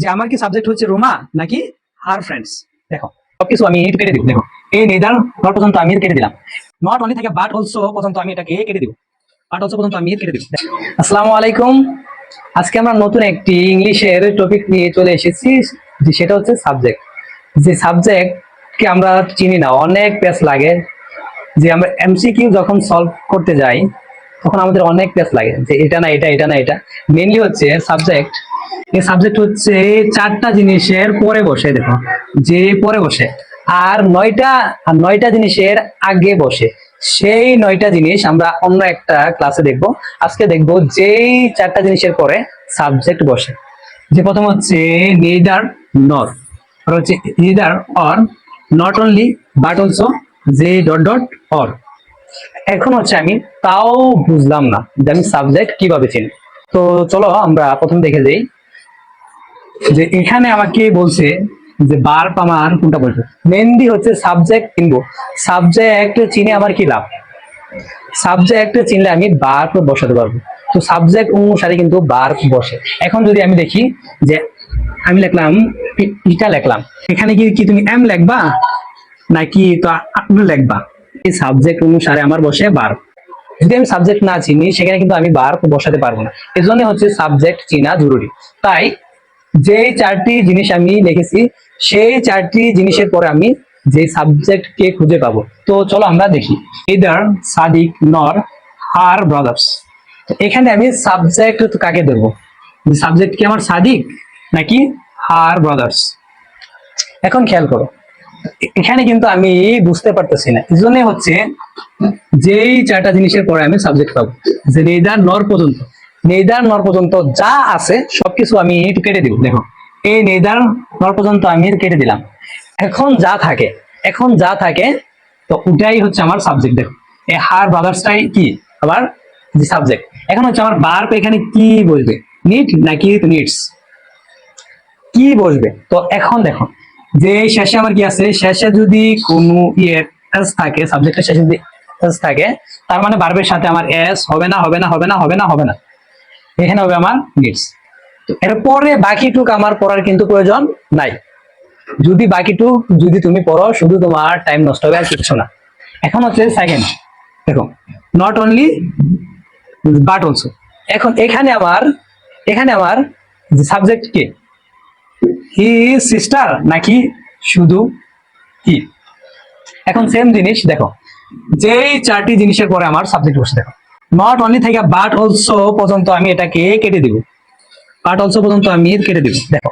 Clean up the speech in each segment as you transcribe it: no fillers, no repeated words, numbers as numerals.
যে আমার কি সাবজেক্ট হচ্ছে রোমা নাকি হার ফ্রেন্ডস। দেখো সবকিছু আমি একটু কেটে দিব। দেখো এই নেদার নট পর্যন্ত আমি কেটে দিলাম। নট অনলি থেকে বাট অলসো পর্যন্ত আমি এটাকে কেটে দিব। বাট অলসো পর্যন্ত আমি কেটে দিব। আসসালামু আলাইকুম। আজকে আমরা নতুন একটি ইংলিশের টপিক নিয়ে চলে এসেছি, যে সেটা হচ্ছে সাবজেক্ট। যে সাবজেক্ট কে আমরা চিনি না, অনেক পেজ লাগে। যে আমরা এমসিকিউ যখন সলভ করতে যাই তখন আমাদের অনেক পেজ লাগে, যে এটা না এটা, এটা না এটা। মেইনলি হচ্ছে সাবজেক্ট। এই সাবজেক্ট হচ্ছে চারটা জিনিসের পরে বসে। দেখো যে পরে বসে, আর নয়টা জিনিসের আগে বসে। সেই 9টা জিনিস আমরা অন্য একটা ক্লাসে দেখব। আজকে দেখব যেই চারটা জিনিসের পরে সাবজেক্ট বসে। যে প্রথম হচ্ছে নেইদার নর, আর হচ্ছে neither or, not only but also, যে ডট ডট অর। এখন হচ্ছে আমি তাও বুঝলাম না যে আমি সাবজেক্ট কিভাবে চিনি। তো চলো আমরা প্রথম দেখে যাই। যে এখানে আমাকে বলছে যে বার্ব আমার কোনটা বলছে। মেনলি হচ্ছে সাবজেক্ট চিনবো। সাবজেক্ট চিনে আমার কি লাভ? সাবজেক্ট চিনলে আমি বার্ব বসাতে পারবো। তো সাবজেক্ট অনুসারে কিন্তু বার্ব বসে। এখন যদি আমি দেখি যে আমি লিখলাম এটা লিখলাম, এখানে কি কি তুমি এম লিখবা নাকি তো আপনি লিখবা? এই সাবজেক্ট অনুসারে আমার বসে বার্ব। যদি আমি সাবজেক্ট না চিনি সেখানে কিন্তু আমি বার্ব বসাতে পারবো না। এজন্য হচ্ছে সাবজেক্ট চিনা জরুরি। তাই যে চারটি জিনিস আমি লিখেছি সেই চারটি জিনিসের পরে আমি যে সাবজেক্ট কে খুঁজে পাবো। তো চলো আমরা দেখি। ইদার সাদিক নর হার ব্রাদার্স। এখানে আমি সাবজেক্ট কাকে দেবো? সাবজেক্ট কি আমার সাদিক নাকি হার ব্রাদার্স? এখন খেয়াল করো, এখানে কিন্তু আমি বুঝতে পারতেছি না। এই জন্য হচ্ছে যেই চারটা জিনিসের পরে আমি সাবজেক্ট পাবো, যে নেইদার নর পর্যন্ত। নেইদার নর পর্যন্ত যা আছে সবকিছু আমি একটু কেটে দিব। দেখো এই নেইদার নর পর্যন্ত আমি কেটে দিলাম। এখন যা থাকে তো ওটাই হচ্ছে আমার সাবজেক্ট। দেখো এই হার ব্রাদার্সটাই কি আবার যে সাবজেক্ট। এখন হচ্ছে আমার বার্ব এখানে কি বসবে? নিড নাকি নিডস? কি বসবে? তো এখন দেখো যে শেষে আমার কি আছে, শেষে যদি কোনো এস থাকে, সাবজেক্টের শেষে যদি এস থাকে, তার মানে ভার্বের সাথে আমার এস হবে না, হবে না, হবে না, হবে না, হবে না। এখানে হবে আমার নিডস। তো এরপরে বাকিটুক আমার পড়ার কিন্তু প্রয়োজন নাই। যদি বাকিটুক যদি তুমি পড়ো শুধু তোমার টাইম নষ্ট হবে, আর কিচ্ছু না। এখন হচ্ছে সেকেন্ড। দেখো নট অনলি বাট অলসো। এখন এখানে আমার সাবজেক্ট কে? হি সিস্টার নাকি শুধু কি? এখন সেম জিনিস দেখো, যেই চারটি জিনিসের পরে আমার সাবজেক্ট বসে। দেখো নট অনলি থেকে বাট অলসো পর্যন্ত আমি এটাকে কেটে দিব। বাট অলসো পর্যন্ত আমি কেটে দিব। দেখো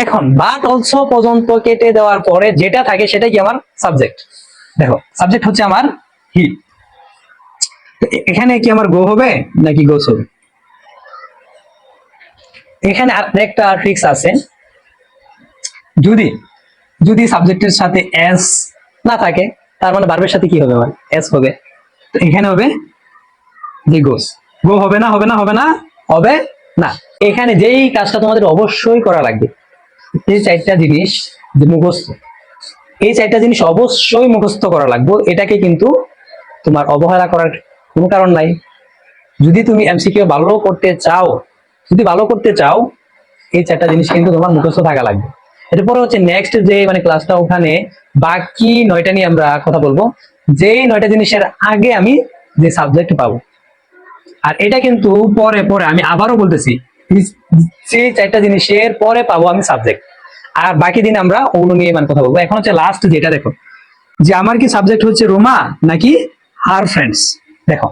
এখন বাট অলসো পর্যন্ত কেটে দেওয়ার পরে যেটা থাকে সেটা কি আমার সাবজেক্ট। দেখো সাবজেক্ট হচ্ছে আমার হি। এখানে কি আমার গো হবে নাকি গোস হবে? এখানে আরেকটা ট্রিক্স আছে। যদি যদি সাবজেক্টের সাথে এস না থাকে, তার মানে ভার্বের সাথে কি হবে? আমার এস হবে। তো এখানে হবে যে গোস। গো হবে না, হবে না, হবে না, হবে না। এখানে যেই কাজটা তোমাদের অবশ্যই করা লাগবে, এই চারটা জিনিস যে মুখস্থ, এই চারটা জিনিস অবশ্যই মুখস্থ করা লাগবে। এটাকে কিন্তু তোমার অবহেলা করার কোনো কারণ নাই। যদি তুমি এমসিকিউ ভালো করতে চাও, এই চারটা জিনিস কিন্তু তোমার মুখস্থ থাকা লাগবে। এরপরে হচ্ছে নেক্সট যে ক্লাসটা, ওখানে বাকি 9টা নিয়ে আমরা কথা বলবো। যেই 9টা জিনিসের আগে আমি যে সাবজেক্ট পাবো। আর এটা কিন্তু পরে পরে আমি আবারও বলতেছি, সেই চারটা জিনিসের পরে পাবো আমি সাবজেক্ট। আর বাকি দিন আমরা ওগুলো নিয়ে কথা বলবো। এখন হচ্ছে লাস্ট যেটা, দেখো যে আমার কি সাবজেক্ট হচ্ছে রোমা নাকি হার ফ্রেন্ডস। দেখো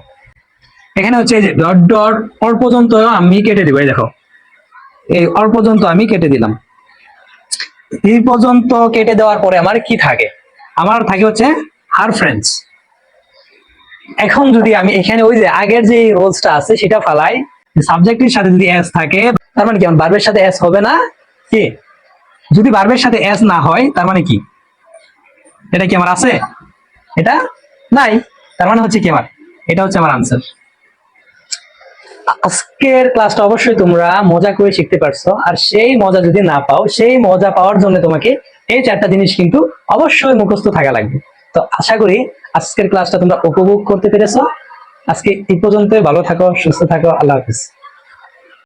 এখানে হচ্ছে যে ডট ডট অর পর্যন্ত আমি কেটে দিব। এই দেখো এই অর পর্যন্ত আমি কেটে দিলাম। এই পর্যন্ত কেটে দেওয়ার পরে আমার কি থাকে? আমার থাকে হচ্ছে হার ফ্রেন্ডস। এখন যদি আমি এখানে ওই যে আগের যে রোলসটা আছে সেটা ফালাই, সাবজেক্টের সাথে যদি এস থাকে তার মানে কি আমার ভার্বের সাথে এস হবে না কি? যদি ভার্বের সাথে এস না হয় তার মানে কি? এটা কি আমার আছে? এটা নাই। তার মানে হচ্ছে কি আমার, এটা হচ্ছে আমার আনসার। আজকের ক্লাসটা অবশ্যই তোমরা মজা করে শিখতে পারছো। আর সেই মজা যদি না পাও, সেই মজা পাওয়ার জন্য তোমাকে এই চারটা জিনিস কিন্তু অবশ্যই মুখস্থ থাকা লাগবে। তো আশা করি আজকের ক্লাসটা তোমরা উপভোগ করতে পেরেছো। আজকে এই পর্যন্তই। ভালো থাকো, সুস্থ থাকো, আল্লাহ হাফিজ।